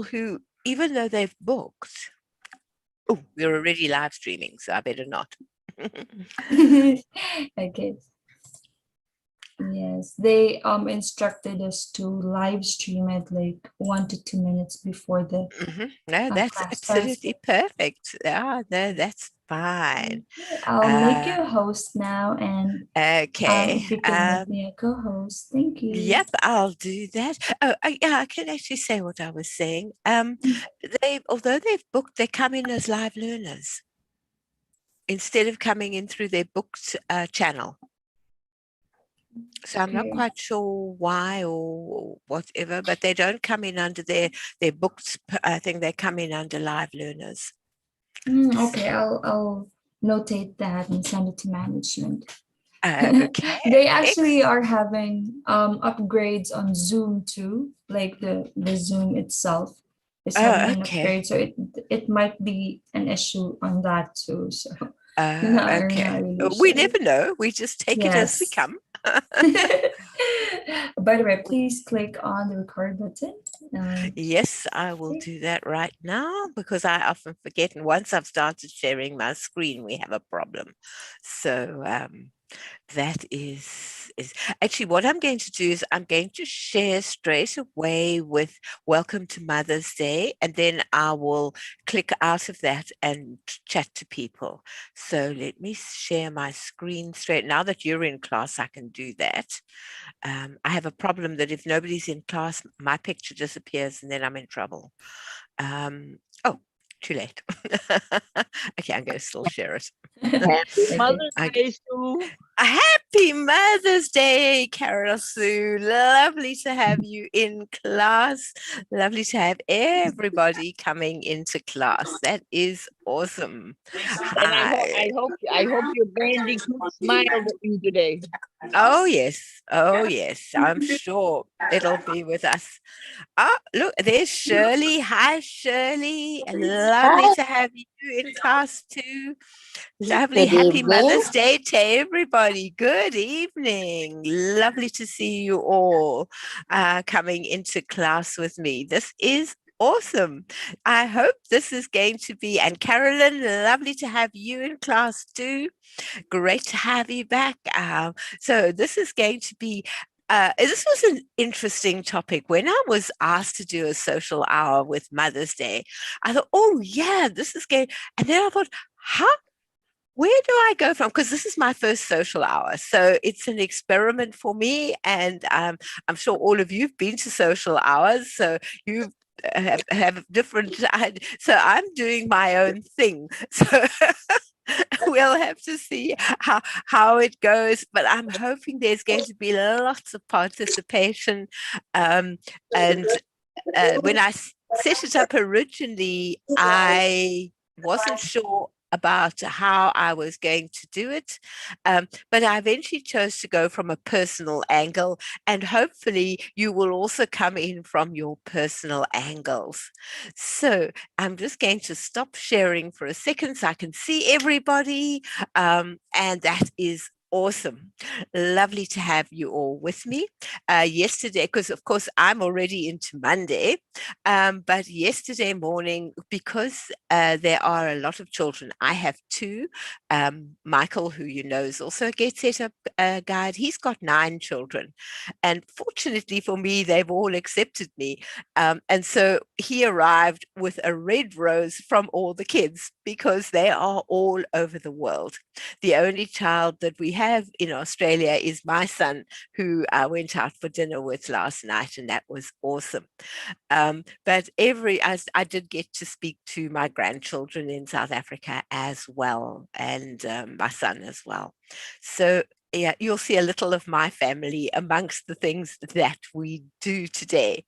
who, even though they've booked, oh, we're already live streaming, so I better not. Okay. Yes, they instructed us to live stream it like 1 to 2 minutes before the No, that's class starts. absolutely perfect. Ah, no, that's fine. Okay, I'll make you Uh, a host now, and okay. if you can make me a co-host, thank you. Yep, I'll do that. Oh, yeah, I can actually say what I was saying. Although they've booked, they come in as live learners instead of coming in through their booked channel. So I'm not Okay. quite sure why or whatever, but they don't come in under their booked. I think they come in under live learners. Okay, I'll notate that and send it to management. Okay, They actually are having upgrades on Zoom too, like the Zoom itself is having an okay. upgrade, so it might be an issue on that too. So we're not Okay. really We sure. never know. We just take it as we Yes. come. By the way, please click on the record button. Yes, I will Okay. do that right now because I often forget. And once I've started sharing my screen, we have a problem. So that is actually what I'm going to do is I'm going to share straight away with Welcome to Mother's Day, and then I will click out of that and chat to people. So let me share my screen straight. Now that you're in class, I can do that. I have a problem that if nobody's in class, my picture disappears and then I'm in trouble. Oh, too late. Okay, I'm going to still share it. Happy Okay. Mother's Okay. Day, Sue. Happy Mother's Day, Carol Sue. Lovely to have you in class. Lovely to have everybody coming into class. That is awesome. And Hi. I hope your Brandy Cook smiled at you today. Oh, yes. Oh, yes. I'm sure it'll be with us. Oh, look, there's Shirley. Hi, Shirley. Lovely Hi, to have you in class too. Lovely. good Happy evening. Mother's Day to everybody. Good evening. Lovely to see you all coming into class with me. This is awesome. I hope this is going to be, and Carolyn, lovely to have you in class too. Great to have you back. So this is going to be this was an interesting topic. When I was asked to do a social hour with Mother's Day, I thought, oh yeah, this is going. And then I thought, how? Where do I go from? Because this is my first social hour. So it's an experiment for me. And I'm sure all of you've been to social hours. So you have different. So I'm doing my own thing. So we'll have to see how it goes. But I'm hoping there's going to be lots of participation. And when I set it up originally, I wasn't sure about how I was going to do it. But I eventually chose to go from a personal angle, and hopefully you will also come in from your personal angles. So I'm just going to stop sharing for a second so I can see everybody. And that is awesome. Lovely to have you all with me. Yesterday, because of course I'm already into Monday, but yesterday morning, because there are a lot of children, I have two. Michael, who you know is also a Get Set Up guide, he's got 9 children. And fortunately for me, they've all accepted me. And so he arrived with a red rose from all the kids because they are all over the world. The only child that we have in Australia is my son, who I went out for dinner with last night, and that was awesome. But I did get to speak to my grandchildren in South Africa as well, and my son as well. So yeah, you'll see a little of my family amongst the things that we do today.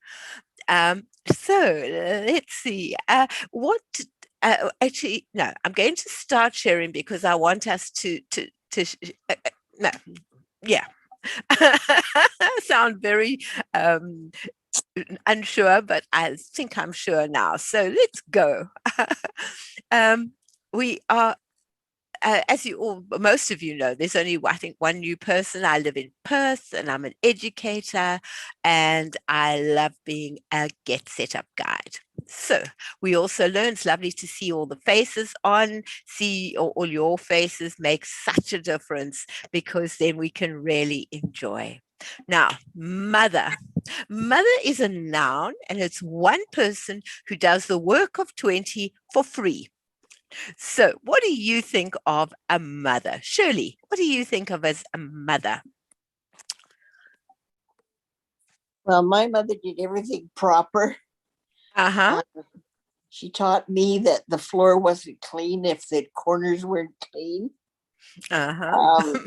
So let's see. Actually, no, I'm going to start sharing because I want us no, yeah, sound very unsure, but I think I'm sure now. So let's go. um, we are as most of you know, there's only, I think, one new person. I live in Perth and I'm an educator and I love being a Get Set Up guide. So we also learn, it's lovely to see all the faces on, see all your faces make such a difference because then we can really enjoy. Now, mother. Mother is a noun and it's one person who does the work of 20 for free. So, what do you think of a mother? Shirley, what do you think of as a mother? Well, my mother did everything proper. Uh-huh. She taught me that the floor wasn't clean if the corners weren't clean. Uh-huh.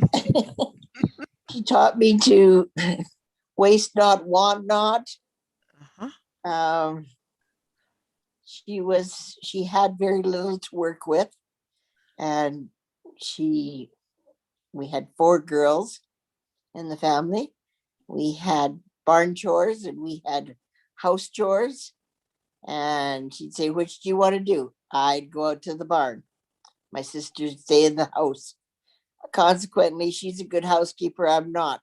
She taught me to waste not, want not. Uh-huh. She had very little to work with, and we had 4 girls in the family. We had barn chores and we had house chores. And she'd say, which do you want to do? I'd go out to the barn. My sisters stay in the house. Consequently, she's a good housekeeper. I'm not.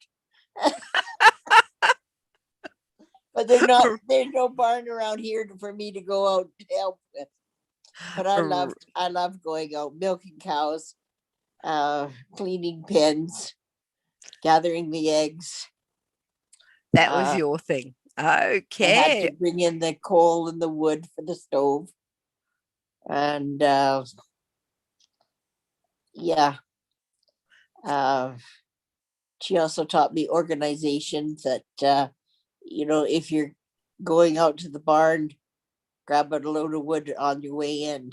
But there's no barn around here for me to go out to help with. But I loved going out, milking cows, cleaning pens, gathering the eggs. That was your thing. Okay. I had to bring in the coal and the wood for the stove. And she also taught me organization that, if you're going out to the barn, grab a load of wood on your way in.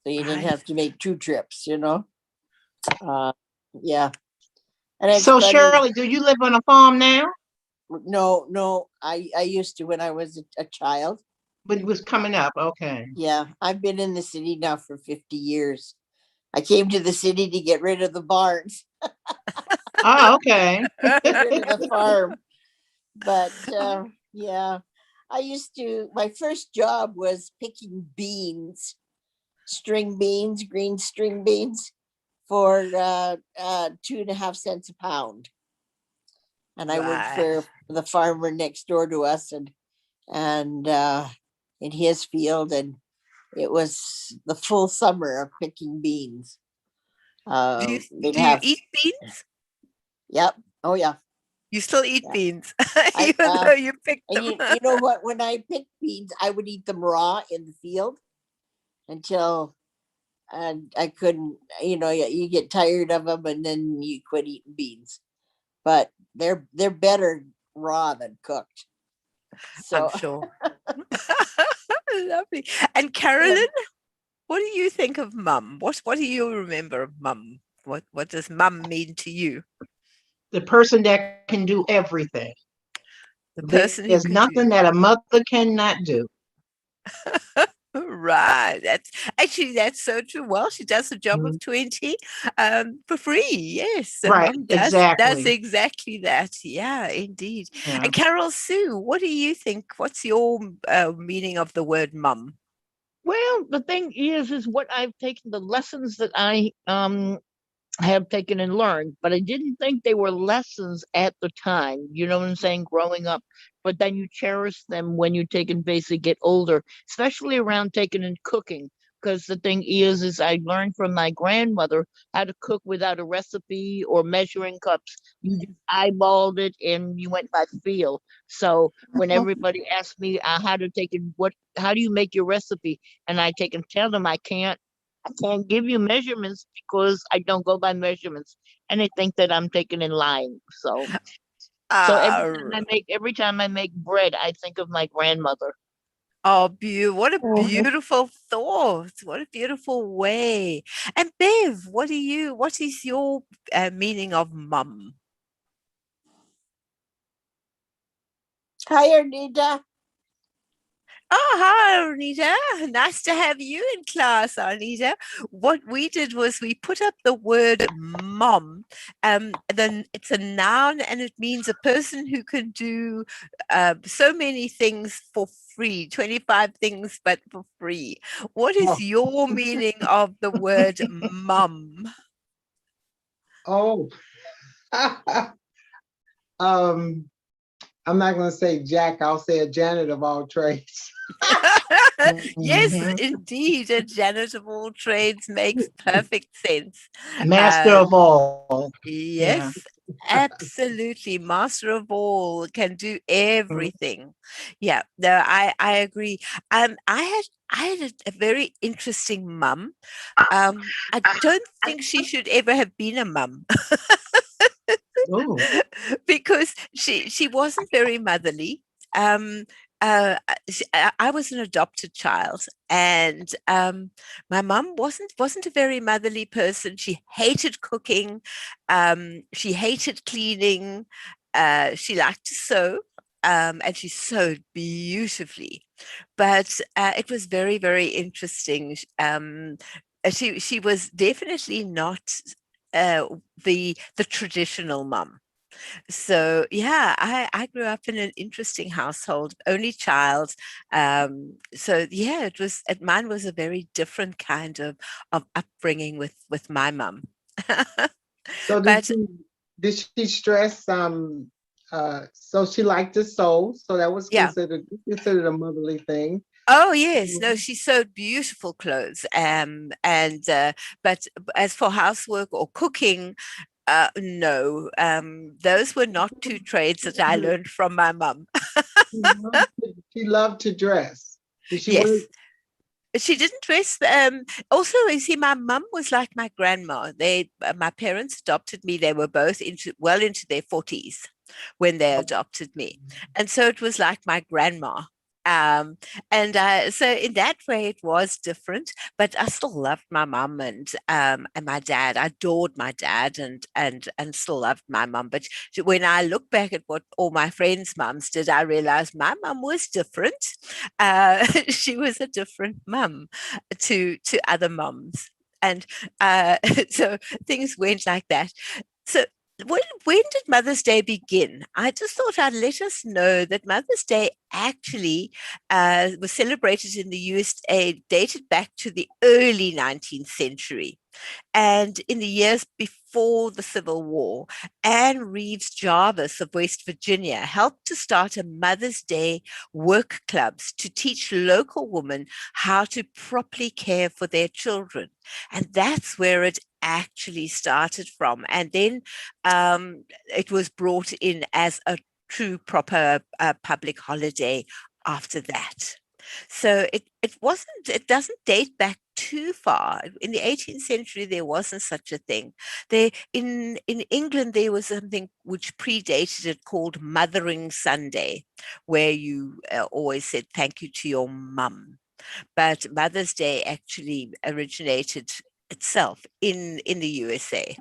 So you didn't have to make 2 trips, yeah. And so Shirley, do you live on a farm now? No, I used to when I was a child. But it was coming up, okay. Yeah, I've been in the city now for 50 years. I came to the city to get rid of the barns. Oh, okay. Get rid of the farm. But yeah, my first job was picking beans, string beans, green string beans for 2.5 cents a pound. And I worked for the farmer next door to us and in his field, and it was the full summer of picking beans. Do you eat beans? Yep. Oh yeah. You still eat beans, even though you picked them. You know what? When I picked beans, I would eat them raw in the field until I couldn't. You get tired of them, and then you quit eating beans. But they're better raw than cooked. So I'm sure. Lovely. And Carolyn, what do you think of mum? What do you remember of mum? What does mum mean to you? The person that can do everything. The person There's nothing that a mother cannot do. Right. That's so true. Well, she does the job of 20 for free. Yes. So right. mum does exactly that. Yeah, indeed. Yeah. And Carol Sue, what do you think? What's your meaning of the word mum? Well, the thing is what I've taken, the lessons that I have taken and learned, but I didn't think they were lessons at the time, you know what I'm saying, growing up. But then you cherish them when you take and basically get older, especially around taking and cooking. Because the thing is I learned from my grandmother how to cook without a recipe or measuring cups. You just eyeballed it and you went by feel. So when everybody asked me how to take and how do you make your recipe, and I take and tell them I can't give you measurements because I don't go by measurements, and they think that I'm taking in line. So every time I make bread, I think of my grandmother. Oh, what a beautiful thought. What a beautiful way. And Bev, what is your meaning of mum? Hi, Ernita. Oh, hi, Arnita. Nice to have you in class, Arnita. What we did was we put up the word mom. Then it's a noun and it means a person who can do so many things for free, 25 things, but for free. What is Oh, your meaning of the word mum? oh. um, I'm not gonna say Jack, I'll say a Janet of all trades. Yes, Mhm. indeed. A janitor of all trades makes perfect sense. Master Uh, of all. Yeah. Yes, absolutely. Master of all can do everything. Yeah, no, I agree. I had a very interesting mum. I don't think she should ever have been a mum Oh. because she wasn't very motherly. Um, I was an adopted child, and my mum wasn't a very motherly person. She hated cooking, she hated cleaning, she liked to sew, and she sewed beautifully. But it was very, very interesting. She was definitely not uh, the traditional mum. So yeah, I grew up in an interesting household, only child. So yeah, mine was a very different kind of upbringing with my mum. So But did she stress so she liked to sew, so that was yeah. considered a motherly thing. Oh yes, no, Mhm. she sewed beautiful clothes. And but as for housework or cooking, no, those were not two trades that I learned from my mum. She loved to dress. Did she wear Yes. She didn't dress. Also, you see, my mum was like my grandma. My parents adopted me. They were both well into their 40s when they adopted me, and so it was like my grandma. Um, and so in that way, it was different. But I still loved my mum and my dad. I adored my dad and still loved my mum. But when I look back at what all my friends' mums did, I realized my mum was different. She was a different mum to other mums, and uh, so things went like that. So when did Mother's Day begin? I just thought I'd let us know that Mother's Day actually was celebrated in the USA, dated back to the early 19th century. And in the years before the Civil War, Anne Reeves Jarvis of West Virginia helped to start a Mother's Day work clubs to teach local women how to properly care for their children. And that's where it actually started from. And then it was brought in as a true, proper public holiday after that. So it doesn't date back too far. In the 18th century, there wasn't such a thing. In England, there was something which predated it called Mothering Sunday, where you always said thank you to your mum. But Mother's Day actually originated itself in the USA.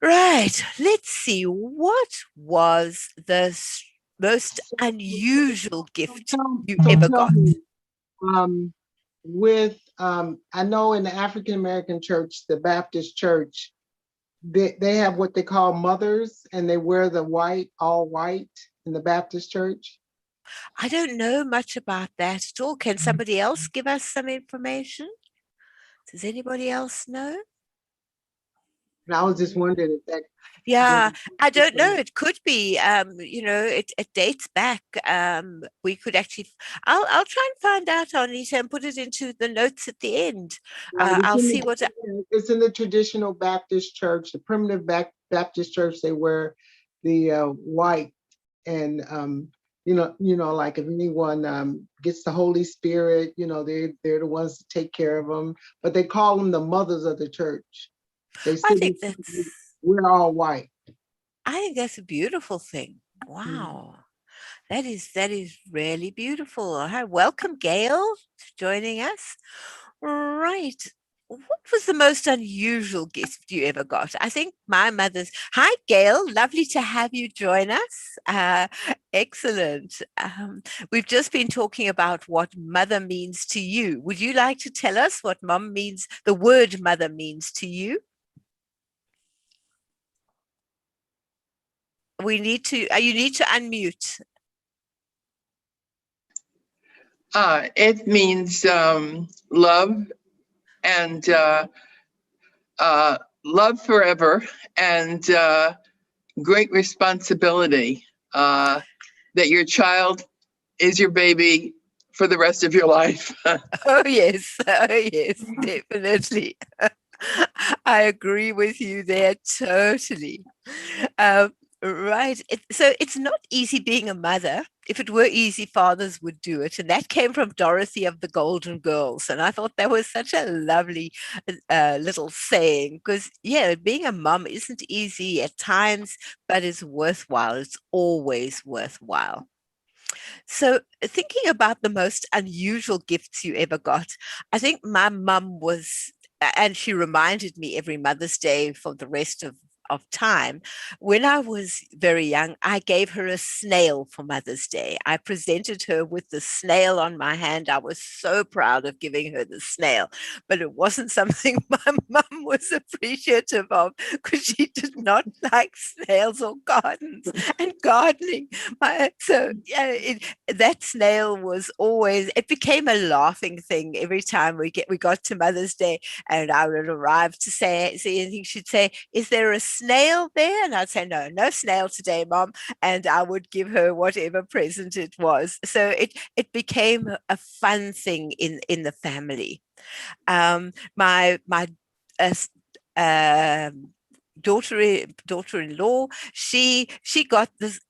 Right. Let's see. What was the most unusual gift you So ever tell got? me, um, I know in the African American church, the Baptist church, they have what they call mothers, and they wear the white, all white in the Baptist church. I don't know much about that at all. Can somebody else give us some information? Does anybody else know? And I was just wondering if that Yeah, was I don't know. It could be. It dates back. We could actually. I'll try and find out on it and put it into the notes at the end. right. I'll see what. It's in the traditional Baptist church, the primitive Baptist church. They wear the white, and like if anyone gets the Holy Spirit, they're the ones to take care of them. But they call them the mothers of the church. They I said think that's. we're all white. I think that's a beautiful thing. Mm. Wow. That is really beautiful. Hi, welcome, Gail, joining us. Right. what was the most unusual gift you ever got? I think my mother's. Hi, Gail. Lovely to have you join us. Excellent. We've just been talking about what mother means to you. Would you like to tell us what mom means, the word mother means to you? You need to unmute. It means love and love forever and great responsibility that your child is your baby for the rest of your life. Oh, yes. Oh, yes, definitely. I agree with you there totally. Um, right. So it's not easy being a mother. If it were easy, fathers would do it. And that came from Dorothy of the Golden Girls. And I thought that was such a lovely little saying because, yeah, being a mom isn't easy at times, but it's worthwhile. It's always worthwhile. So, thinking about the most unusual gifts you ever got, I think my mum was, and she reminded me every Mother's Day for the rest of time. When I was very young, I gave her a snail for Mother's Day. I presented her with the snail on my hand. I was so proud of giving her the snail, but it wasn't something my mum was appreciative of because she did not like snails or gardens and gardening. So yeah, that snail was always, it became a laughing thing every time we got to Mother's Day and I would arrive to say anything. She'd say, "Is there a snail there?" And I'd say, "No snail today, Mom." And I would give her whatever present it was. So it became a fun thing in the family. My uh, daughter-in-law, she got this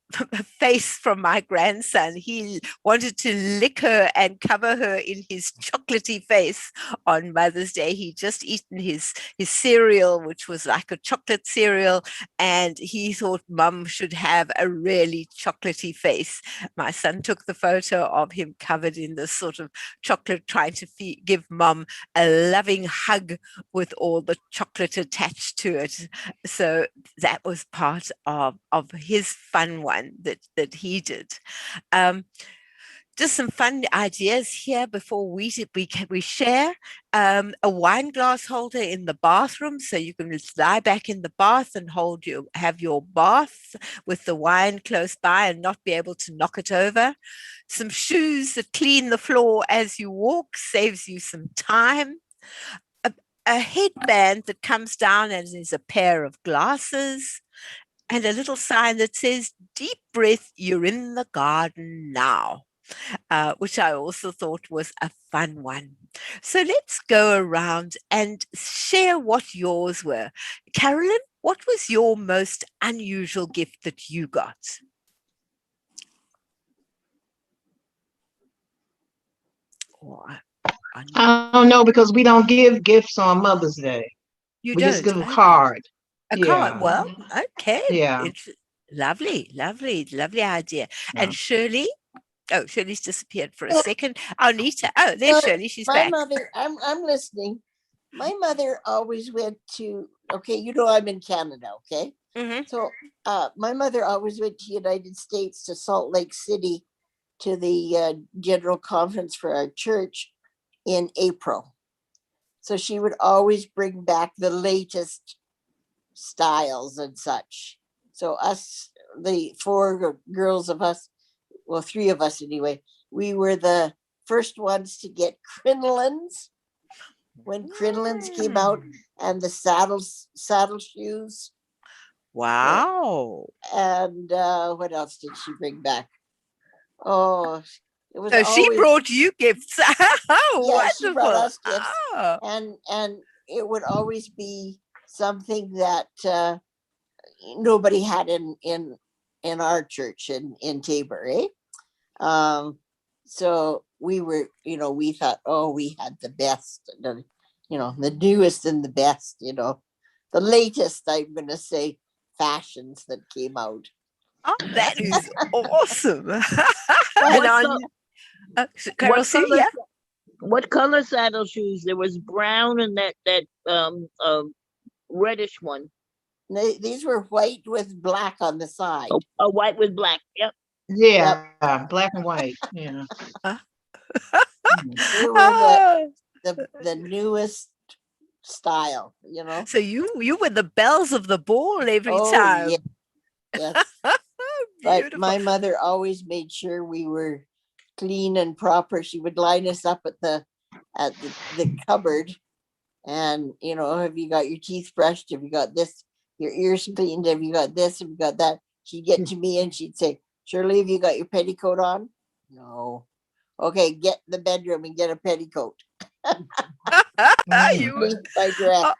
face from my grandson. He wanted to lick her and cover her in his chocolatey face on Mother's Day. He just eaten his cereal, which was like a chocolate cereal, and he thought mum should have a really chocolatey face. My son took the photo of him covered in this sort of chocolate, trying to give mum a loving hug with all the chocolate attached to it. So that was part of his fun one that he did. Just some fun ideas here before we share. A wine glass holder in the bathroom, so you can lie back in the bath and have your bath with the wine close by and not be able to knock it over. Some shoes that clean the floor as you walk, saves you some time. A headband that comes down and is a pair of glasses, and a little sign that says, "Deep breath, you're in the garden now," which I also thought was a fun one. So let's go around and share what yours were. Carolyn, what was your most unusual gift that you got? I don't know because we don't give gifts on Mother's Day. You We don't? just give a card. A card. Yeah. Well, okay. Yeah. It's lovely idea. Yeah. And Shirley? Oh, Shirley's disappeared for a second. Anita. Oh, there's No, Shirley. She's my back. mother, I'm listening. My mother always went to, okay, you know I'm in Canada, okay? Mm-hmm. So my mother always went to United States, to Salt Lake City, to the general conference for our church in April. So she would always bring back the latest styles and such. So us, the four girls of us, well, three of us anyway, we were the first ones to get crinolines when crinolines came out, and the saddle shoes. Wow. And what else did she bring back? Oh, it was So she always, brought you gifts. Oh, yeah, she brought wonderful. us gifts. Oh. And it would always be something that nobody had in our church in Tabor, eh? So we were, we thought, oh, we had the best, the newest and the best, the latest, I'm going to say, fashions that came out. Oh, that is awesome. What And on color, Carol Sue, yeah. What color saddle shoes? There was brown and that reddish one. These were white with black on the side. Oh, a white with black. Yep. Yeah, black and white. Yeah. Uh, They were oh, the newest style, so you were the bells of the ball every Oh, time. yeah. Yes. But Beautiful. my mother always made sure we were clean and proper. She would line us up at the cupboard, and have you got your teeth brushed? Have you got this? Your ears cleaned? Have you got this? Have you got that? She'd get to me and she'd say, "Shirley, have you got your petticoat on?" No. Okay, get in the bedroom and get a petticoat. You were- Underneath my dress.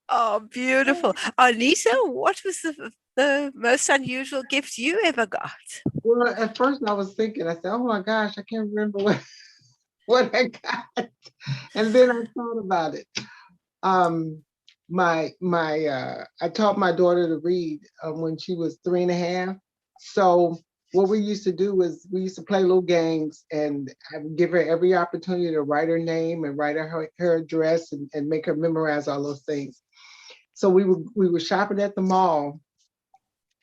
oh, beautiful. Lisa, what was the most unusual gift you ever got? Well, at first I was thinking, I said, oh my gosh, I can't remember what I got. And then I thought about it. I taught my daughter to read when she was 3.5. So what we used to do was we used to play little games, and I would give her every opportunity to write her name and write her address and make her memorize all those things. So we were shopping at the mall,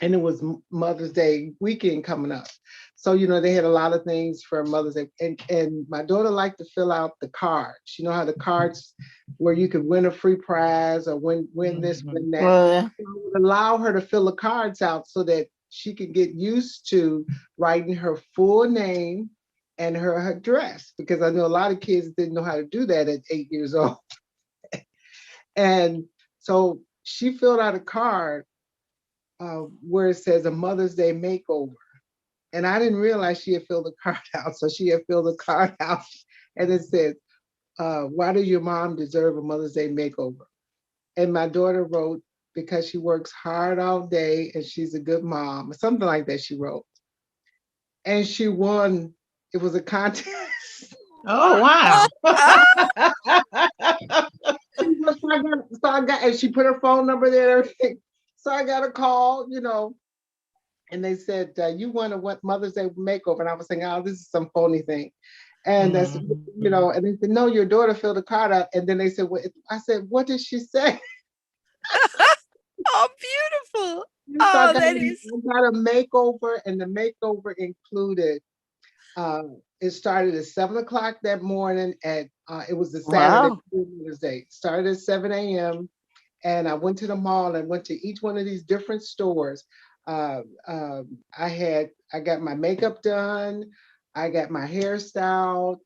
and it was Mother's Day weekend coming up. So, they had a lot of things for Mother's Day. And my daughter liked to fill out the cards. You know how the cards where you could win a free prize or win this, win that. Well, So I would allow her to fill the cards out so that she could get used to writing her full name and her address, because I know a lot of kids didn't know how to do that at 8 years old. And so she filled out a card where it says a Mother's Day makeover. And I didn't realize she had filled the card out. So she had filled the card out and it said, why does your mom deserve a Mother's Day makeover? And my daughter wrote, because she works hard all day and she's a good mom, or something like that she wrote. And she won. It was a contest. Oh, wow. So I got, and she put her phone number there and everything. So I got a call, and they said, you won a what Mother's Day makeover. And I was saying, oh, this is some phony thing. And that's, and they said, no, your daughter filled the card out. And then they said, well, I said, what did she say? Oh, beautiful. So Oh, that is. I got a makeover, and the makeover included, it started at 7 o'clock that morning it was the Saturday, Mother's Day. It started at 7 a.m. And I went to the mall and went to each one of these different stores. I got my makeup done. I got my hairstyle.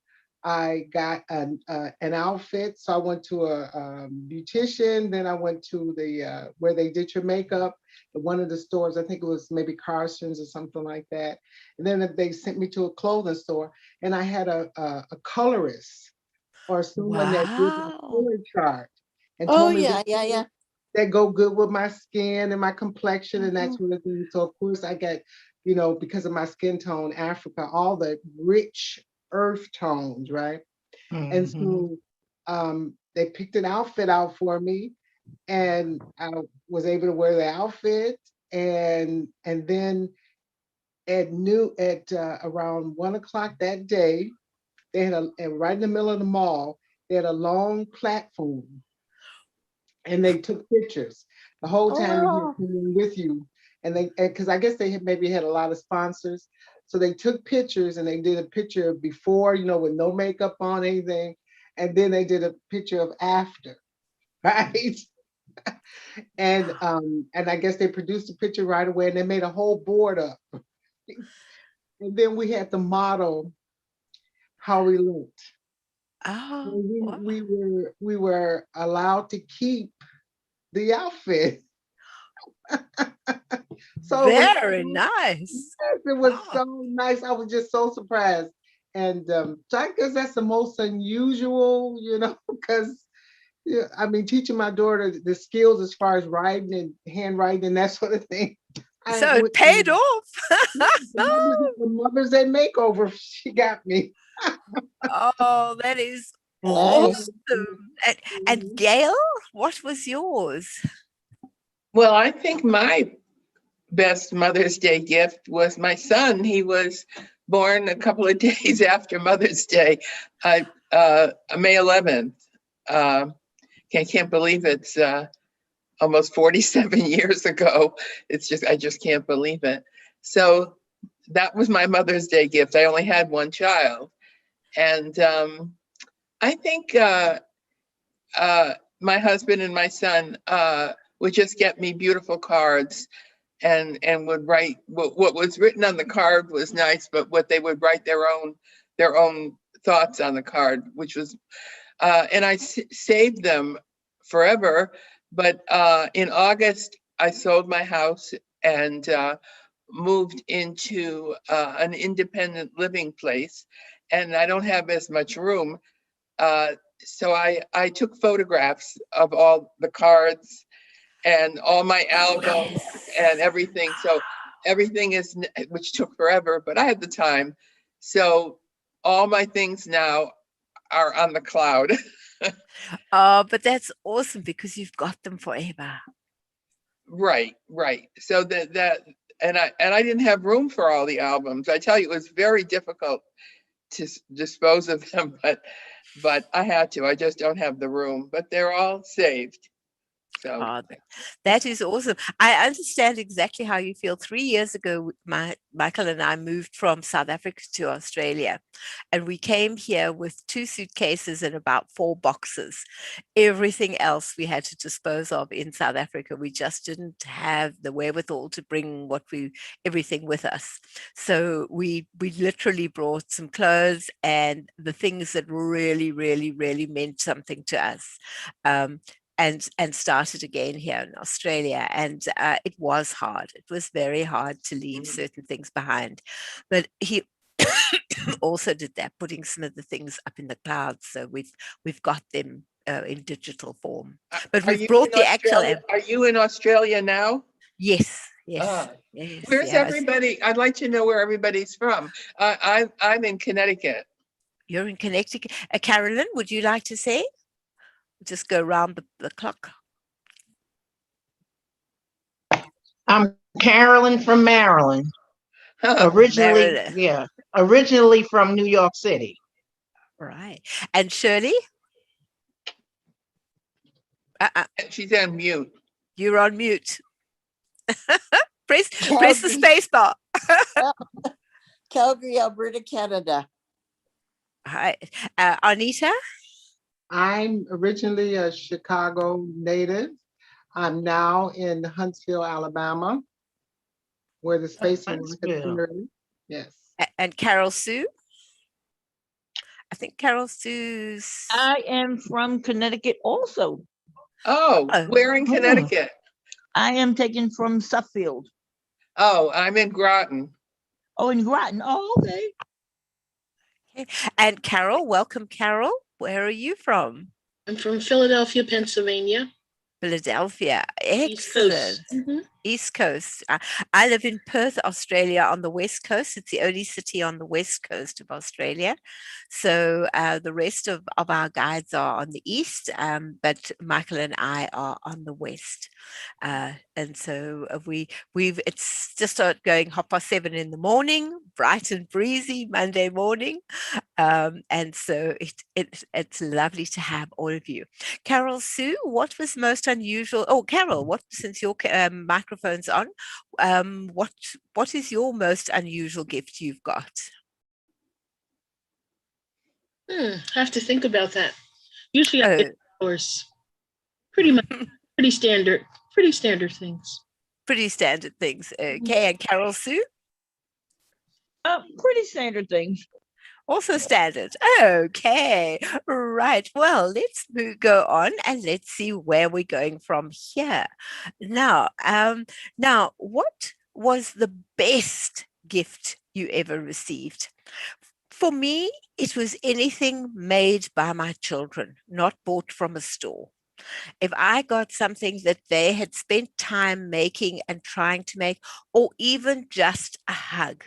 I got an outfit. So I went to a beautician. Then I went to the where they did your makeup, one of the stores. I think it was maybe Carson's or something like that. And then they sent me to a clothing store, and I had a colorist or someone that did my Wow. color chart and oh told me yeah. that go good with my skin and my complexion and that sort of thing. So of course I got, because of my skin tone, Africa, all the rich earth tones, right? And so they picked an outfit out for me, and I was able to wear the outfit. And then at around 1 o'clock that day, they had and right in the middle of the mall, they had a long platform, and they took pictures the whole time you had someone with you. And because I guess they maybe had a lot of sponsors. So they took pictures, and they did a picture of before, with no makeup on, anything. And then they did a picture of after, right? And I guess they produced a picture right away, and they made a whole board up. And then we had to model how we looked. Oh, And wow. we were allowed to keep the outfit. So Very nice. it was Wow. so nice. I was just so surprised. And so I guess that's the most unusual, because I mean, teaching my daughter the skills as far as writing and handwriting and that sort of thing. So it paid off. The Mother's Day makeover, she got me. Oh, that is Nice. awesome. And Gail, what was yours? Well, I think my best Mother's Day gift was my son. He was born a couple of days after Mother's Day, May 11th. Can't believe it's almost 47 years ago. I just can't believe it. So that was my Mother's Day gift. I only had one child. And I think my husband and my son would just get me beautiful cards and would write what was written on the card was nice, but what they would write their own thoughts on the card, which was, and I saved them forever. But in August, I sold my house and moved into an independent living place, and I don't have as much room. So I took photographs of all the cards and all my albums and everything. So everything which took forever, but I had the time. So all my things now are on the cloud. Oh, but that's awesome because you've got them forever. Right. So and I didn't have room for all the albums. I tell you, it was very difficult to dispose of them, but I had to. I just don't have the room, but they're all saved. So Oh, that is awesome. I understand exactly how you feel. 3 years ago, Michael and I moved from South Africa to Australia, and we came here with 2 suitcases and about 4 boxes. Everything else we had to dispose of in South Africa. We just didn't have the wherewithal to bring everything with us. So we literally brought some clothes and the things that really, really, really meant something to us. And started again here in Australia. And it was hard. It was very hard to leave certain things behind. But he also did that, putting some of the things up in the clouds. So we've got them in digital form. But we've brought the actual. Are you in Australia now? Yes. Where's everybody? I'd like to know where everybody's from. I'm in Connecticut. You're in Connecticut. Carolyn, would you like to say? Just go around the clock. I'm Carolyn from Maryland. Originally, Maryland. originally from New York City. Right. And Shirley? She's on mute. You're on mute. press the space bar. Calgary, Alberta, Canada. Hi. Anita? I'm originally a Chicago native. I'm now in Huntsville, Alabama, where the space and rocket community. Yes. And Carol Sue? I think Carol Sue's. I am from Connecticut also. Oh, where in Connecticut? I am taken from Suffield. Oh, I'm in Groton. Oh, in Groton. Oh, okay. And Carol, welcome, Carol. Where are you from? I'm from Philadelphia, Pennsylvania. Philadelphia. Excellent. East Coast. I live in Perth, Australia, on the West Coast. It's the only city on the West Coast of Australia. So the rest of our guides are on the East, but Michael and I are on the West. And so it's just started going 7:30 in the morning, bright and breezy Monday morning. And so it's lovely to have all of you. Carol Sue, what was most unusual? Oh, Carol, since your microphone's on, what is your most unusual gift you've got? I have to think about that. Usually I get flowers. Pretty much pretty standard things. Pretty standard things. Okay, and Carol Sue? Pretty standard things. Also standard. Okay, right. Well, let's go on and let's see where we're going from here. Now, what was the best gift you ever received? For me, it was anything made by my children, not bought from a store. If I got something that they had spent time making and trying to make, or even just a hug.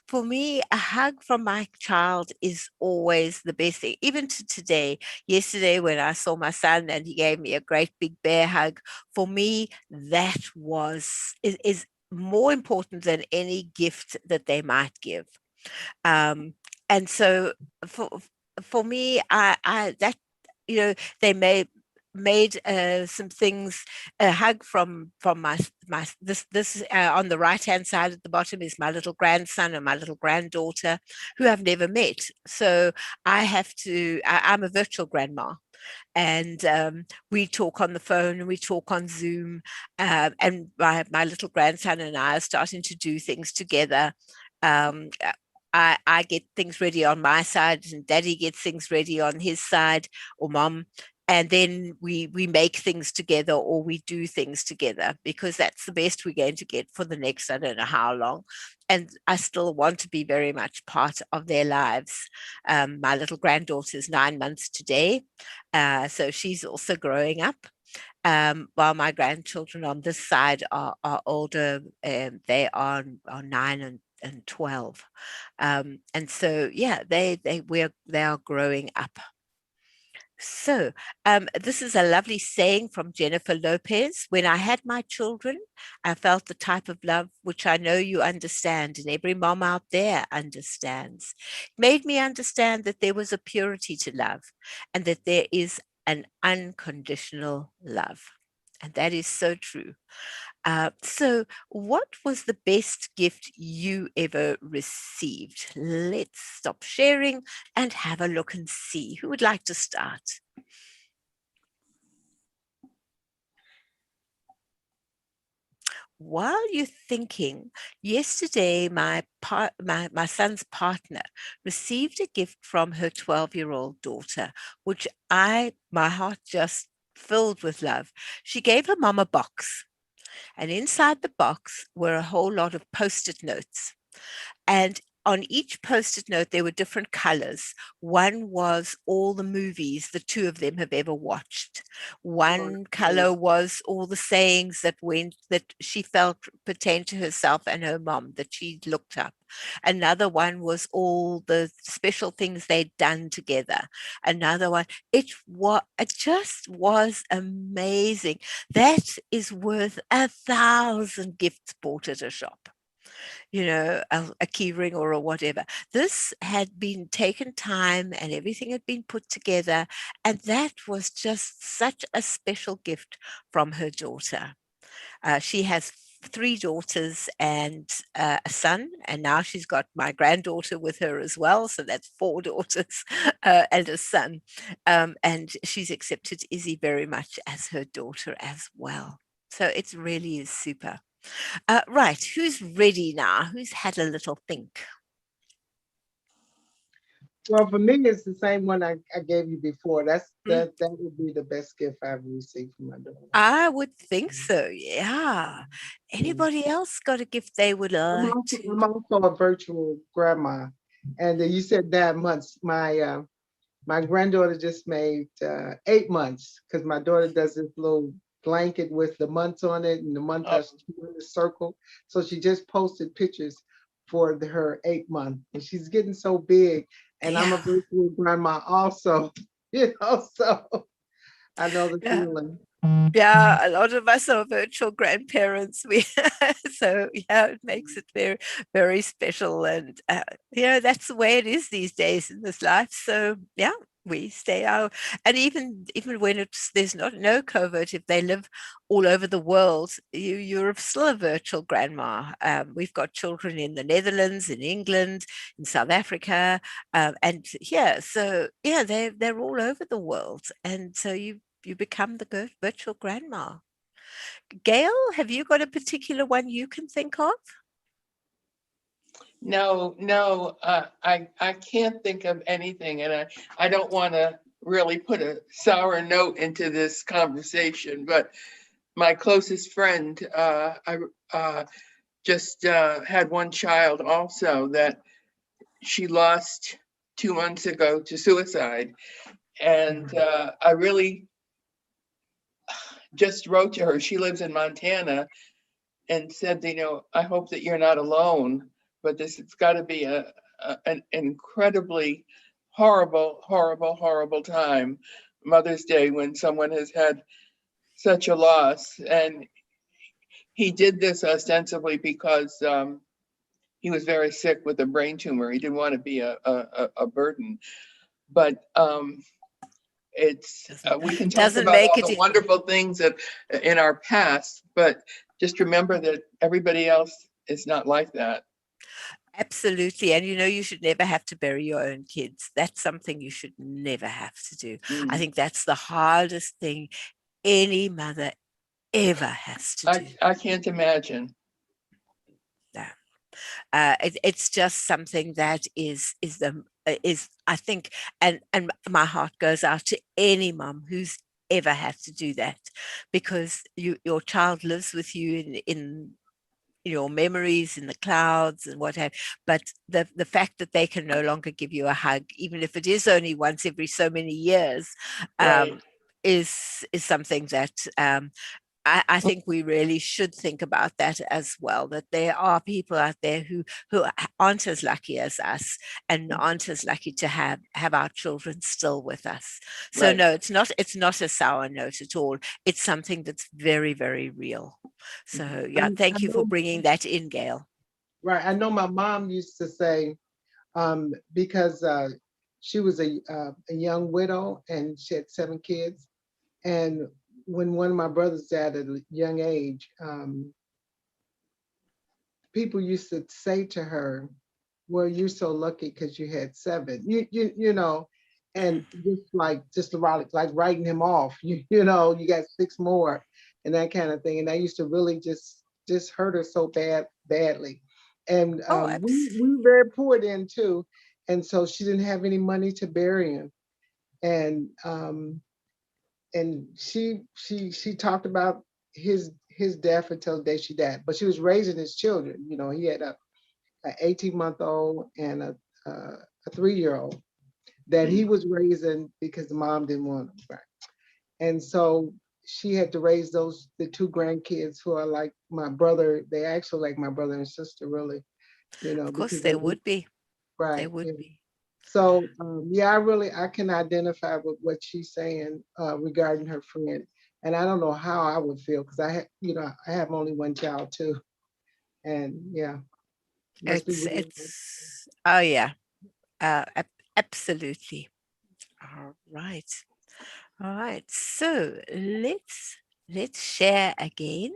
For me, a hug from my child is always the best thing. Even to today, yesterday when I saw my son and he gave me a great big bear hug, for me, that is more important than any gift that they might give. And so for me, I that they made some things, a hug from my this on the right hand side at the bottom is my little grandson and my little granddaughter who I've never met. So I'm a virtual grandma, and we talk on the phone and we talk on Zoom, and my little grandson and I are starting to do things together. um, I get things ready on my side, and Daddy gets things ready on his side, or Mom, and then we make things together, or we do things together, because that's the best we're going to get for the next, I don't know how long. And I still want to be very much part of their lives. My little granddaughter is 9 months today, so she's also growing up. While my grandchildren on this side are older, they are 9 and 12. And so, yeah, they are growing up. So, this is a lovely saying from Jennifer Lopez. When I had my children, I felt the type of love which I know you understand, and every mom out there understands. It made me understand that there was a purity to love, and that there is an unconditional love. And that is so true. So, what was the best gift you ever received? Let's stop sharing and have a look and see. Who would like to start? While you're thinking, yesterday my son's partner received a gift from her 12-year-old daughter, which my heart just filled with love. She gave her mom a box, and inside the box were a whole lot of post-it notes. And on each post-it note, there were different colors. One was all the movies the two of them have ever watched. One color was all the sayings that she felt pertained to herself and her mom that she looked up. Another one was all the special things they'd done together. Another one, it just was amazing. That is worth 1,000 gifts bought at a shop, a key ring or a whatever. This had been taken time and everything had been put together. And that was just such a special gift from her daughter. She has 3 daughters and a son, and now she's got my granddaughter with her as well. So that's 4 daughters and a son. And she's accepted Izzy very much as her daughter as well. So it really is super. Right, who's ready now? Who's had a little think? Well, for me, it's the same one I gave you before. That would be the best gift I've received from my daughter. I would think so, yeah. Anybody else got a gift they would like to? I'm also a virtual grandma. And you said 9 months. My granddaughter just made 8 months, because my daughter does this little blanket with the months on it, and the month has a circle. So she just posted pictures for her 8 month, and she's getting so big. And I'm a virtual grandma also, so I know the feeling. Yeah, a lot of us are virtual grandparents. So yeah, it makes it very, very special, and that's the way it is these days in this life. So yeah, we stay out, and even when there's no COVID, if they live all over the world, you're still a virtual grandma. We've got children in the Netherlands, in England, in South Africa, and here. So yeah, they're all over the world, and so you become the virtual grandma. Gail, have you got a particular one you can think of? No, I can't think of anything, and I don't want to really put a sour note into this conversation, but my closest friend, I just had one child also that she lost 2 months ago to suicide. And I really just wrote to her. She lives in Montana, and said, I hope that you're not alone, but it's got to be an incredibly horrible, horrible, horrible time, Mother's Day, when someone has had such a loss. And he did this ostensibly because he was very sick with a brain tumor. He didn't want to be a burden. But it's we can talk Doesn't about make all it the wonderful things that in our past, but just remember that everybody else is not like that. Absolutely. And you should never have to bury your own kids. That's something you should never have to do. I think that's the hardest thing any mother ever has to do. I can't imagine. Yeah. It's just something that is I think, and my heart goes out to any mom who's ever had to do that, because your child lives with you in your memories in the clouds and what have. But the fact that they can no longer give you a hug, even if it is only once every so many years, Right. is something that I think we really should think about that as well, that there are people out there who aren't as lucky as us and aren't as lucky to have our children still with us. So Right. no, it's not a sour note at all. It's something that's very, very real. So yeah, thank you for bringing that in, Gail. Right. I know my mom used to say, because she was a young widow and she had 7 kids. And when one of my brothers died at a young age, people used to say to her, "Well, you're so lucky because you had 7." And just like writing him off. You got 6 more, and that kind of thing. And that used to really just hurt her so badly. And we were very poor then too, and so she didn't have any money to bury him. And she talked about his death until the day she died. But she was raising his children. He had a 18-month-old and a 3-year-old that he was raising because the mom didn't want him. Right? And so she had to raise the 2 grandkids who are like my brother. They actually like my brother and sister, really. Of course, there would be. Right. There would be. So I can identify with what she's saying regarding her friend, and I don't know how I would feel because I have only one child too, and yeah, must be really It's oh yeah, absolutely. All right. So let's share again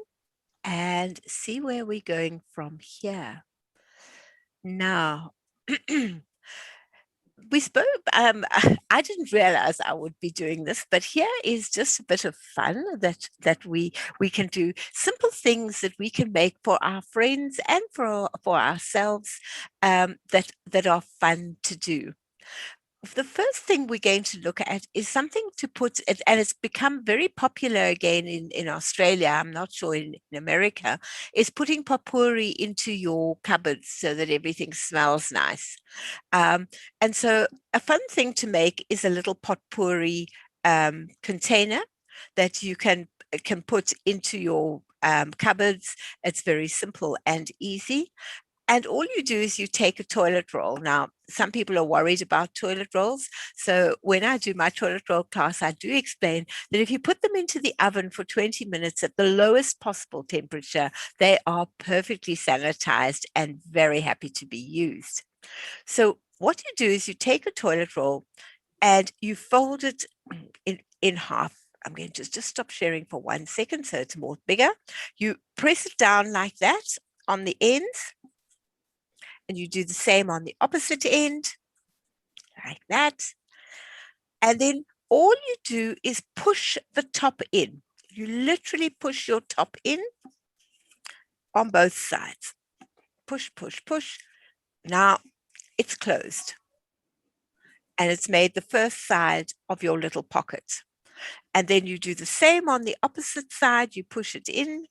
and see where we're going from here. Now, we spoke, I didn't realize I would be doing this, but here is just a bit of fun that we can do, simple things that we can make for our friends and for ourselves, that are fun to do. The first thing we're going to look at is something to put, and it's become very popular again in Australia, I'm not sure in America, is putting potpourri into your cupboards so that everything smells nice. And so a fun thing to make is a little potpourri container that you can put into your cupboards. It's very simple and easy. And all you do is you take a toilet roll. Now, some people are worried about toilet rolls. So when I do my toilet roll class, I do explain that if you put them into the oven for 20 minutes at the lowest possible temperature, they are perfectly sanitized and very happy to be used. So what you do is you take a toilet roll and you fold it in half. I'm going to just stop sharing for 1 second so it's more bigger. You press it down like that on the ends. And you do the same on the opposite end, like that. And then all you do is push the top in. You literally push your top in on both sides. Push, push, push. Now it's closed. And it's made the first side of your little pocket. And then you do the same on the opposite side. You push it in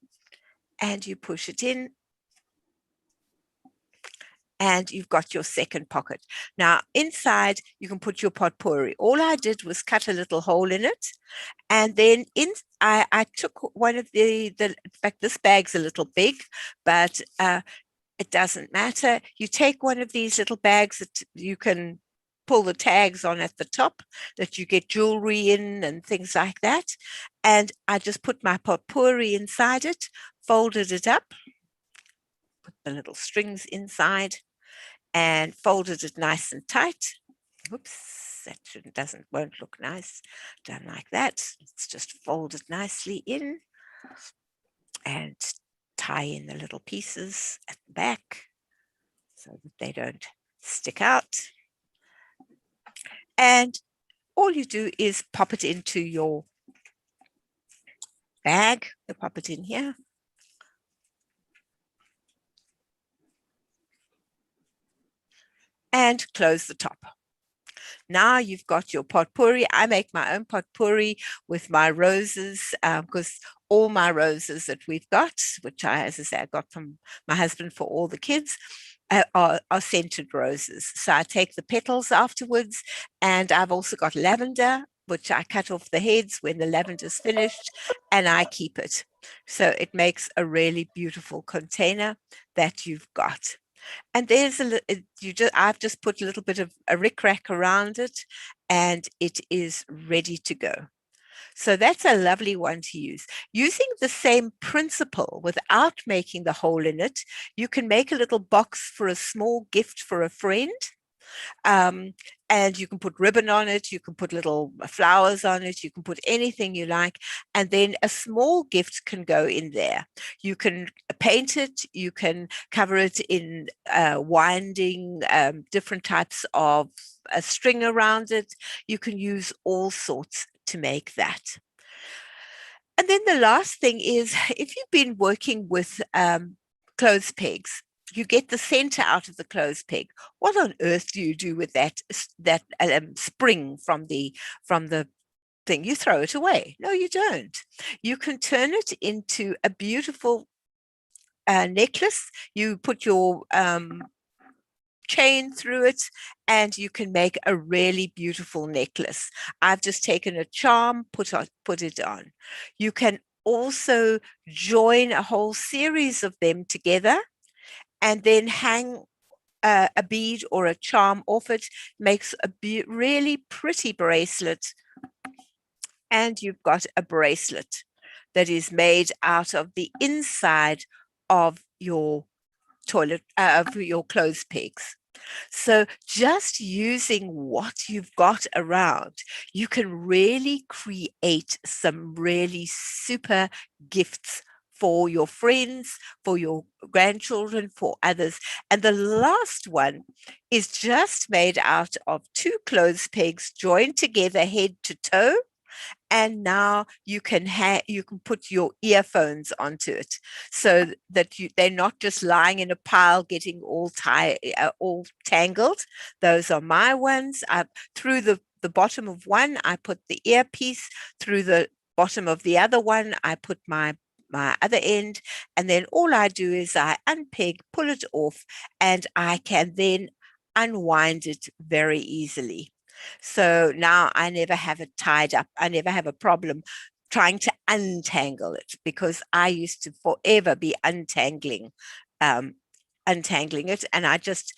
and you push it in. And you've got your second pocket. Now, inside, you can put your potpourri. All I did was cut a little hole in it. And then I took one of in fact, this bag's a little big, but it doesn't matter. You take one of these little bags that you can pull the tags on at the top that you get jewelry in and things like that. And I just put my potpourri inside it, folded it up, put the little strings inside and folded it nice and tight. Oops, that won't look nice done like that. Let's just fold it nicely in and tie in the little pieces at the back so that they don't stick out. And all you do is pop it into your bag. You pop it in here. And close the top. Now you've got your potpourri. I make my own potpourri with my roses because all my roses that we've got, which as I say, I got from my husband for all the kids, are scented roses. So I take the petals afterwards, and I've also got lavender, which I cut off the heads when the lavender's finished, and I keep it. So it makes a really beautiful container that you've got. And there's I've just put a little bit of a rickrack around it, and it is ready to go. So that's a lovely one to use. Using the same principle without making the hole in it, you can make a little box for a small gift for a friend. And you can put ribbon on it, you can put little flowers on it, you can put anything you like, and then a small gift can go in there. You can paint it, you can cover it in winding, different types of a string around it. You can use all sorts to make that. And then the last thing is, if you've been working with clothes pegs, you get the center out of the clothes peg. What on earth do you do with that spring from the thing? You throw it away. No, you don't. You can turn it into a beautiful necklace. You put your chain through it, and you can make a really beautiful necklace. I've just taken a charm, put it on. You can also join a whole series of them together and then hang a bead or a charm off it. Makes a really pretty bracelet. And you've got a bracelet that is made out of the inside of your toilet, of your clothes pegs. So just using what you've got around, you can really create some really super gifts for your friends, for your grandchildren, for others. And the last one is just made out of 2 clothes pegs joined together head to toe. And now you can put your earphones onto it, so that they're not just lying in a pile getting all tangled. Those are my ones. Through the bottom of one, I put the earpiece. Through the bottom of the other one, I put my other end, and then all I do is I unpeg, pull it off, and I can then unwind it very easily. So now I never have it tied up. I never have a problem trying to untangle it, because I used to forever be untangling it, and I just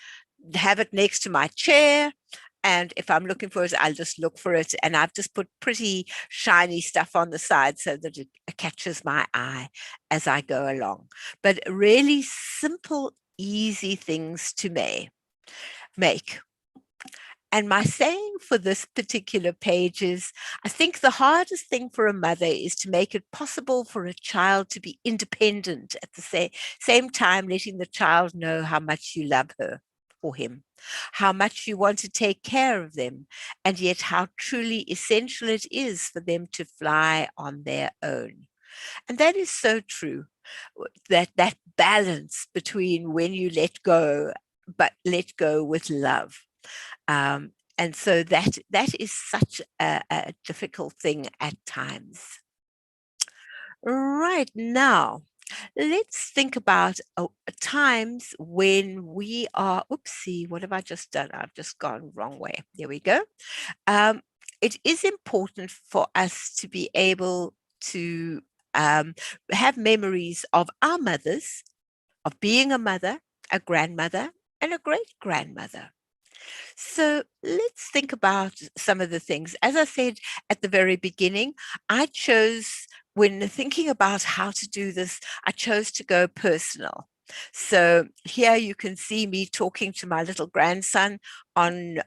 have it next to my chair. And if I'm looking for it, I'll just look for it. And I've just put pretty shiny stuff on the side so that it catches my eye as I go along. But really simple, easy things to make. And my saying for this particular page is, I think the hardest thing for a mother is to make it possible for a child to be independent at the same time, letting the child know how much you love her or him, how much you want to take care of them, and yet how truly essential it is for them to fly on their own. And that is so true, that balance between when you let go, but let go with love. And so that is such a difficult thing at times. Right now, let's think about times when we are, oopsie, what have I just done? I've just gone wrong way. There we go. It is important for us to be able to have memories of our mothers, of being a mother, a grandmother, and a great-grandmother. So let's think about some of the things. As I said at the very beginning, I chose, when thinking about how to do this, I chose to go personal. So here you can see me talking to my little grandson on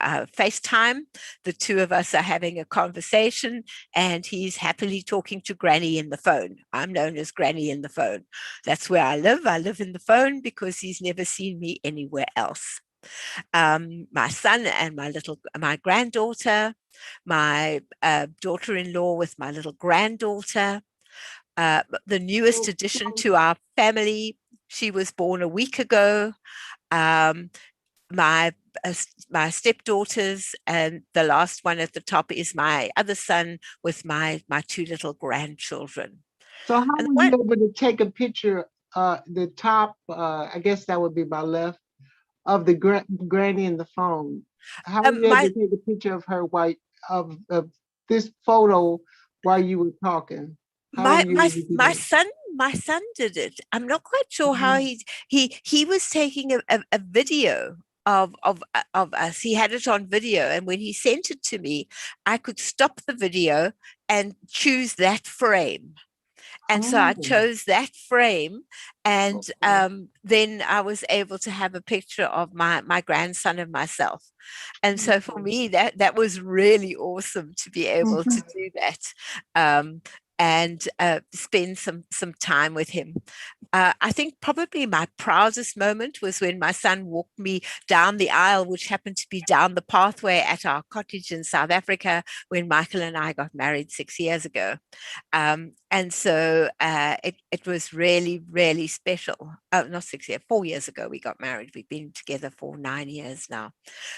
FaceTime. The two of us are having a conversation, and he's happily talking to Granny in the phone. I'm known as Granny in the phone. That's where I live. I live in the phone because he's never seen me anywhere else. My son and my granddaughter, my daughter-in-law with my little granddaughter, the newest addition to our family. She was born a week ago. Um, my my stepdaughters, and the last one at the top is my other son with my two little grandchildren. So how And were you able to take a picture, the top, I guess that would be my left, of the granny in the phone? How were you able to take a picture of her of this photo while you were talking? How were you able to do that? My son did it. I'm not quite sure how he was taking a video of us. He had it on video, and when he sent it to me, I could stop the video and choose that frame. And so I chose that frame, and then I was able to have a picture of my grandson and myself. And so for me, that was really awesome to be able to do that. And spend some time with him. I think probably my proudest moment was when my son walked me down the aisle, which happened to be down the pathway at our cottage in South Africa when Michael and I got married 6 years ago. And so it was really, really special. Not 6 years, 4 years ago we got married. We've been together for 9 years now.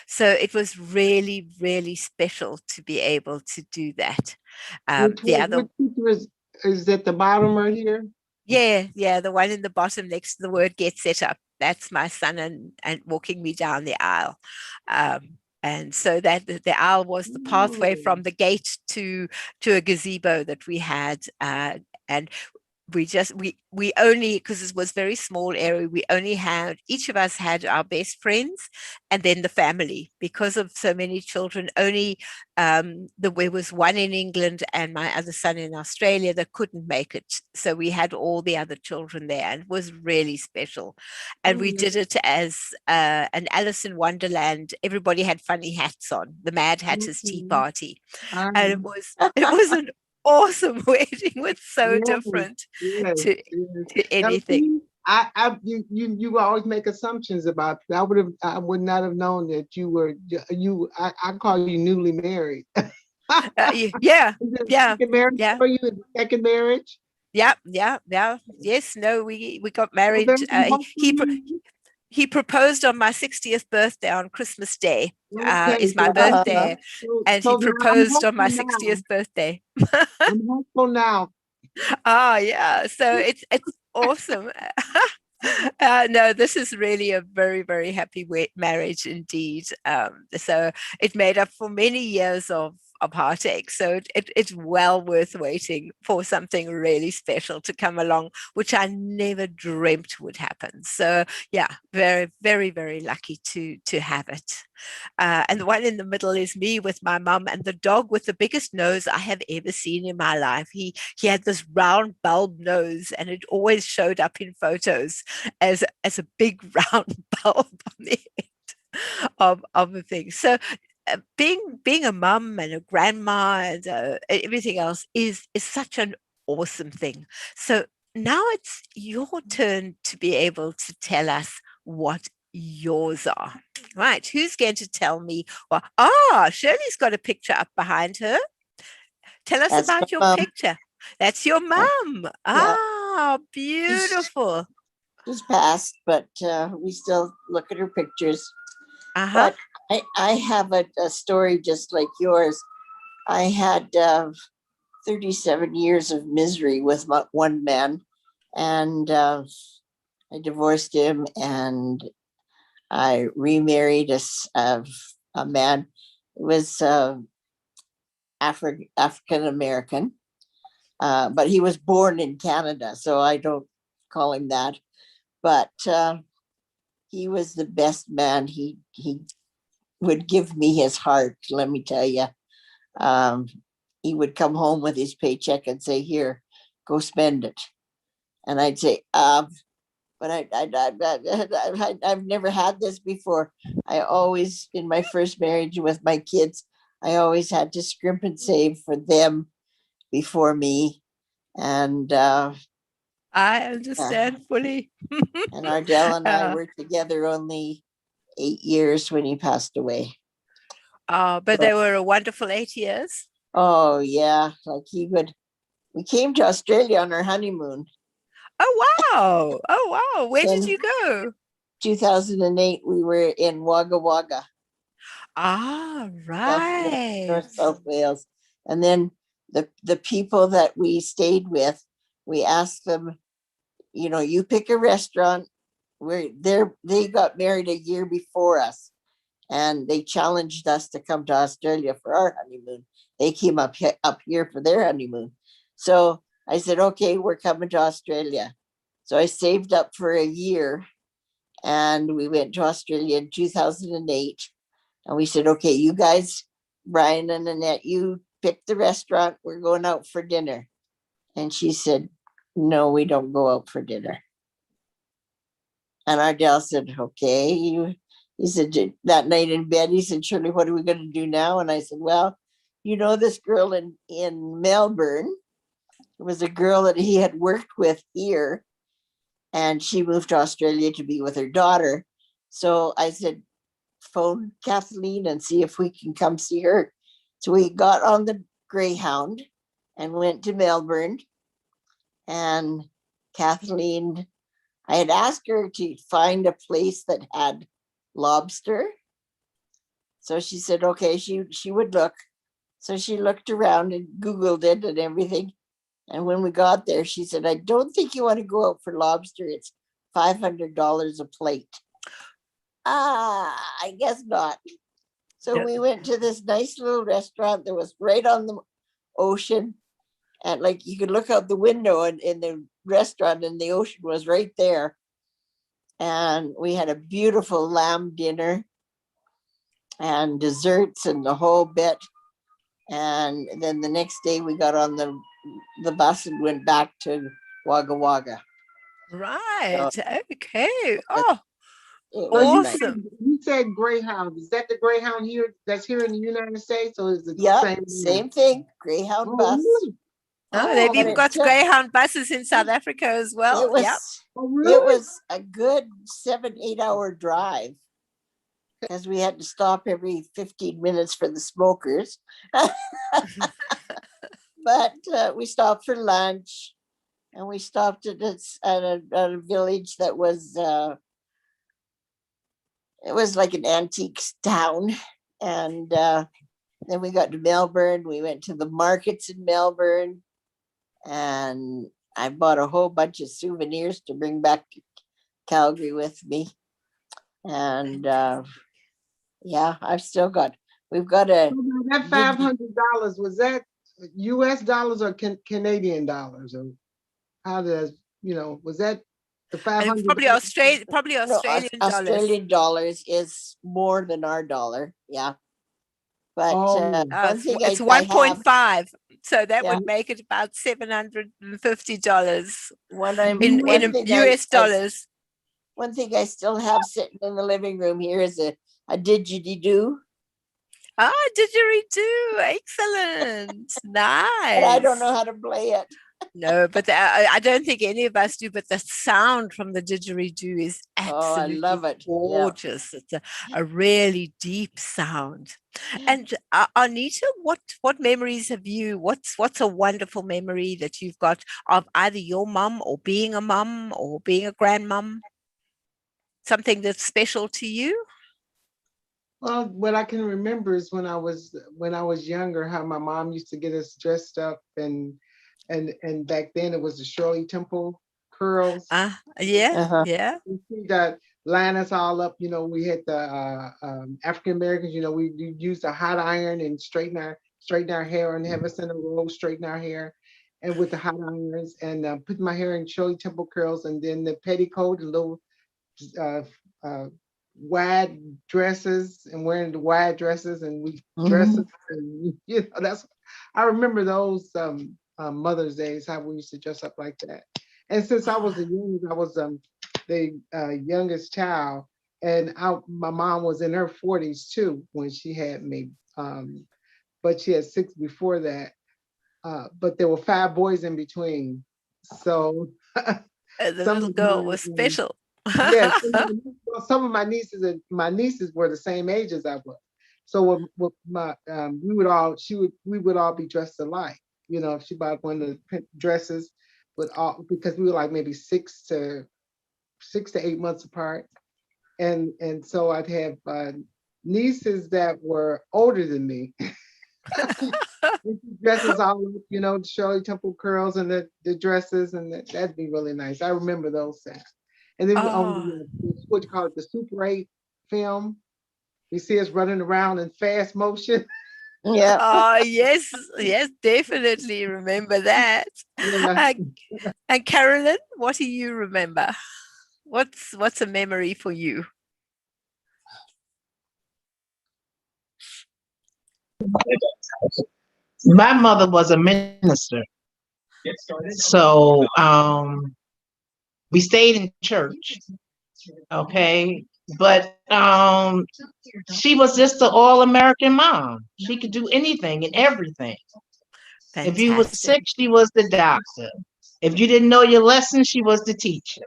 So it was really, really special to be able to do that. Which picture is at the bottom right here? Yeah, the one in the bottom next to the word "get set up." That's my son and walking me down the aisle. And so that the aisle was the pathway from the gate to a gazebo that we had, and we only, because it was very small area, we only had, each of us had our best friends and then the family. Because of so many children, only there was one in England and my other son in Australia that couldn't make it, so we had all the other children there, and it was really special. And we did it as an Alice in Wonderland. Everybody had funny hats on, the Mad Hatter's Tea Party, and it was an awesome wedding. Was so different to anything. You always make assumptions about. I would not have known that you were I call you newly married. Yeah. Second marriage for you? Second marriage? Yeah. Yes, no, we got married. He proposed on my 60th birthday on Christmas Day. Is my birthday, and he proposed on my 60th birthday. I'm hopeful now. Yeah, so it's awesome. No, this is really a very, very happy marriage indeed. So it made up for many years of heartache. So it's well worth waiting for something really special to come along, which I never dreamt would happen. So yeah, very, very, very lucky to have it. And the one in the middle is me with my mum and the dog with the biggest nose I have ever seen in my life. He had this round bulb nose, and it always showed up in photos as a big round bulb on the end of the thing. So being a mum and a grandma and everything else is such an awesome thing. So now it's your turn to be able to tell us what yours are. Right, who's going to tell me? Well, Shirley's got a picture up behind her. Tell us about your picture. That's your mum. Beautiful. She's passed, but we still look at her pictures. But I have a story just like yours. I had 37 years of misery with one man, and I divorced him, and I remarried a man. It was African American, but he was born in Canada, so I don't call him that. But he was the best man. He would give me his heart, let me tell you. He would come home with his paycheck and say, "Here, go spend it." And I'd say, but I've never had this before. I always, in my first marriage with my kids, I always had to scrimp and save for them before me. And I understand fully. and Ardell and I Uh, were together only 8 years when he passed away. but they were a wonderful 8 years. Oh yeah, like we came to Australia on our honeymoon. Oh, wow. Oh, wow. Where did In you go? 2008, we were in Wagga Wagga, Ah, North right. South Wales. And then the people that we stayed with, we asked them, you pick a restaurant. Where they got married a year before us, and they challenged us to come to Australia for our honeymoon. They came up here for their honeymoon. So I said, okay, we're coming to Australia. So I saved up for a year, and we went to Australia in 2008. And we said, okay, you guys, Brian and Annette, you pick the restaurant. We're going out for dinner. And she said, no, we don't go out for dinner. And Ardell said, okay. He said, that night in bed, he said, Shirley, what are we going to do now? And I said, well, this girl in Melbourne. It was a girl that he had worked with here, and she moved to Australia to be with her daughter. So I said, phone Kathleen and see if we can come see her. So we got on the Greyhound and went to Melbourne. And Kathleen, I had asked her to find a place that had lobster. So she said, okay, she would look. So she looked around and Googled it and everything. And when we got there, she said, I don't think you want to go out for lobster. It's $500 a plate. I guess not. So we went to this nice little restaurant that was right on the ocean. And like you could look out the window and in the restaurant, and the ocean was right there. And we had a beautiful lamb dinner and desserts and the whole bit. And then the next day we got on the bus and went back to Wagga Wagga. Right. So Okay. Oh, it So was you nice. said Greyhound. Is that the Greyhound here that's here in the United States, or is it the Yeah, same? same thing. Greyhound Oh, bus. really? oh, they've Oh, But even it got took Greyhound buses in South Africa as well. it was Yeah. oh, it really? was a good 7-8 hour drive, because we had to stop every 15 minutes for the smokers. But we stopped for lunch, and we stopped at a village that was it was like an antique town. And then we got to Melbourne. We went to the markets in Melbourne, and I bought a whole bunch of souvenirs to bring back to Calgary with me. And yeah, we've got a So now that $500, was that US dollars or Canadian dollars? Or how does, was that the And $500? probably no, Australian dollars. Australian dollars is more than our dollar. Yeah. But Oh, one thing It's I have, 1.5. So that yeah, would make it about $750 one in thing US dollars. one thing I still have sitting in the living room here is a didgeridoo, Ah, didgeridoo. Excellent. but I don't know Nice. how to play it. No, but I don't think any of us do. But the sound from the didgeridoo is Oh, I love absolutely it. Yeah. gorgeous. It's a really deep sound. And Anita, what memories have you? What's a wonderful memory that you've got of either your mum or being a mum or being a grandmum? Something that's special to you? well, what I can remember is when I was younger, how my mom used to get us dressed up, and back then it was the Shirley Temple curls. Yeah, Uh-huh. yeah. She got line us all up. We had the African Americans. We used a hot iron and straighten our hair and have us in a row, straighten our hair, and with the hot irons, and put my hair in Shirley Temple curls, and then the petticoat, and little uh, uh, wide dresses, and wearing the wide dresses, and we dresses, and that's I remember those Mother's Days, how we used to dress up like that. And since I was the youngest, I was the youngest child, and my mom was in her 40s too when she had me. But she had 6 before that. But there were 5 boys in between. So The some little of girl my was special. yes, some of my nieces were the same age as I was. So with my we would all be dressed alike. You know, if she bought one of the print dresses with all, because we were like maybe 6 to 8 months apart, and so I'd have nieces that were older than me. And she dresses all up, you know, Shirley Temple curls and the dresses, and that'd be really nice. I remember those things. And then on Oh, what you call it, the Super 8 film, you see us running around in fast motion. Yeah. oh, yes, yes, definitely remember that. Yeah. Uh, and Carolyn, what do you remember? What's a memory for you? My mother was a minister. So we stayed in church. Okay. But she was just an all-American mom. She could do anything and everything. If you were Fantastic. sick, she was the doctor. If you didn't know your lesson, she was the teacher.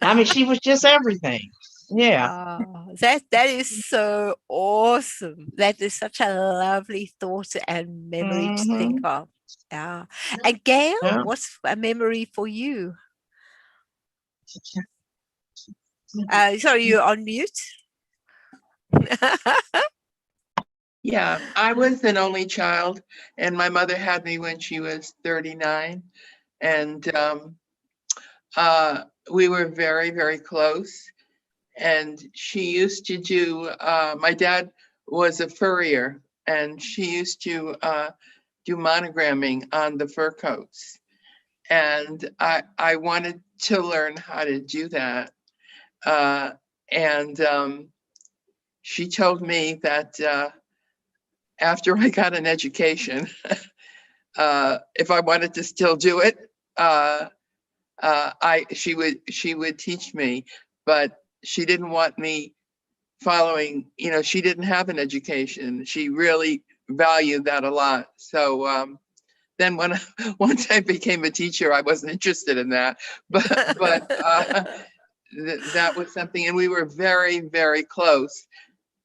I mean, she was just everything. Yeah. Oh, that is so awesome. That is such a lovely thought and memory to think Mhm. of. Yeah. And Gail, Yeah. what's a memory for you? Sorry, you're on mute. Yeah, I was an only child, and my mother had me when she was 39, and we were very, very close. And she used to do. My dad was a furrier, and she used to do monogramming on the fur coats. And I wanted to learn how to do that. And she told me that after I got an education, if I wanted to still do it, she would teach me, but she didn't want me following. You know, she didn't have an education. She really valued that a lot. So then once I became a teacher, I wasn't interested in that. But that was something, and we were very, very close.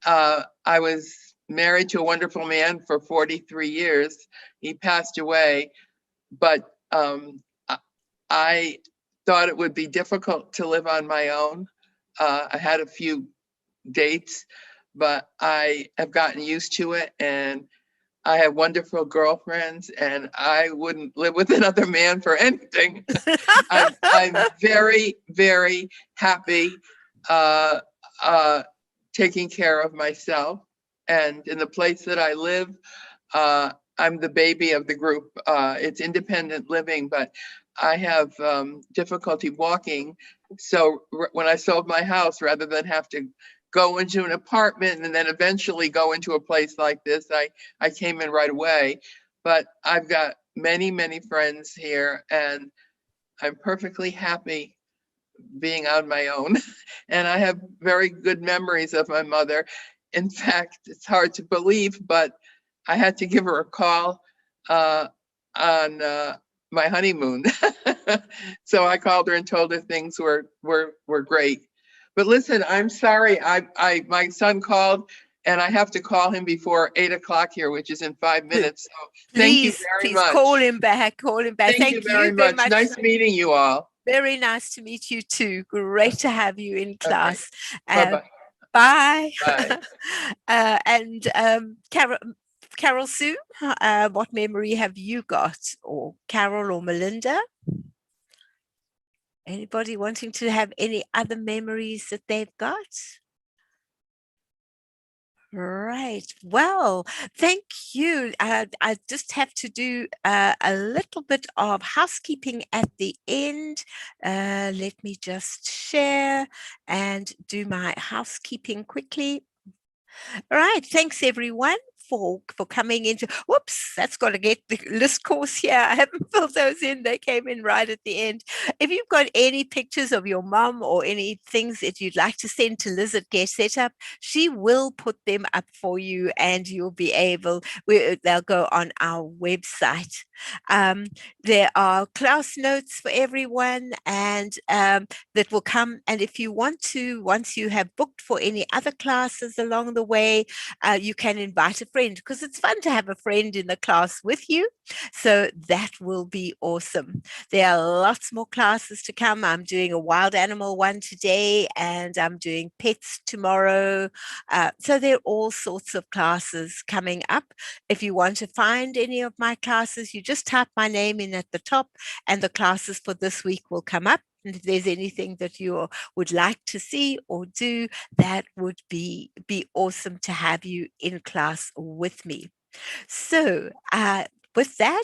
I was married to a wonderful man for 43 years. He passed away, but I thought it would be difficult to live on my own. I had a few dates, but I have gotten used to it, and I have wonderful girlfriends, and I wouldn't live with another man for anything. I'm very, very happy taking care of myself. And in the place that I live, I'm the baby of the group. It's independent living, but I have difficulty walking. So when I sold my house, rather than have to go into an apartment and then eventually go into a place like this, I came in right away. But I've got many, many friends here, and I'm perfectly happy being on my own. And I have very good memories of my mother. In fact, it's hard to believe, but I had to give her a call on my honeymoon. So I called her and told her things were great. But listen, I'm sorry. My son called, and I have to call him before 8 o'clock here, which is in 5 minutes. So thank you very Please much. call him back. Call him back. Thank you very much. Nice meeting you all. Very nice to meet you too. Great to have you in class. Bye-bye. Bye. Bye. And Carol Sue, what memory have you got? Or Carol or Melinda? Anybody wanting to have any other memories that they've got? Right. Well, thank you. I just have to do a little bit of housekeeping at the end. Let me just share and do my housekeeping quickly. All right. Thanks, everyone, for coming into. Whoops, that's got to get the list course here. I haven't filled those in. They came in right at the end. If you've got any pictures of your mom or any things that you'd like to send to Liz at Get Set Up, she will put them up for you, and you'll be able. They'll go on our website. There are class notes for everyone, and that will come. And if you want to, once you have booked for any other classes along the way, you can invite a friend, because it's fun to have a friend in the class with you. So that will be awesome. There are lots more classes to come. I'm doing a wild animal one today, and I'm doing pets tomorrow. So there are all sorts of classes coming up. If you want to find any of my classes, you just type my name in at the top, and the classes for this week will come up. And if there's anything that you would like to see or do, that would be awesome to have you in class with me. So with that,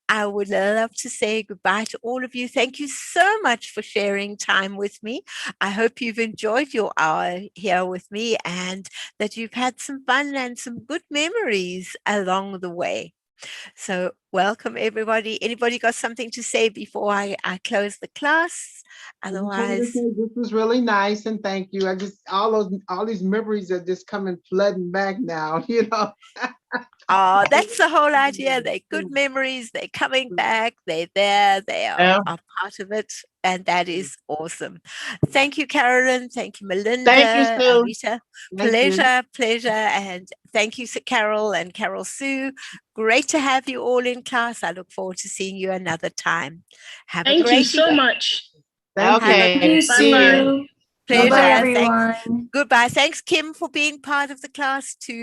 I would love to say goodbye to all of you. Thank you so much for sharing time with me. I hope you've enjoyed your hour here with me, and that you've had some fun and some good memories along the way. So welcome, everybody. Anybody got something to say before I close the class? Otherwise, this was really nice, and thank you. I just all these memories are just coming flooding back now, you know. oh, that's the whole idea. They're good memories. They're coming back. They're there. They are part of it. And that is awesome. Thank you, Carolyn. Thank you, Melinda. Thank you, Sue. Anita. Pleasure. And thank you, Carol and Carol Sue. Great to have you all in class. I look forward to seeing you another time. Have a Thank great you so evening. much. Okay. Thank you, Bye-bye. Sue. Pleasure. Bye-bye, Thanks. everyone. Goodbye. Thanks, Kim, for being part of the class too.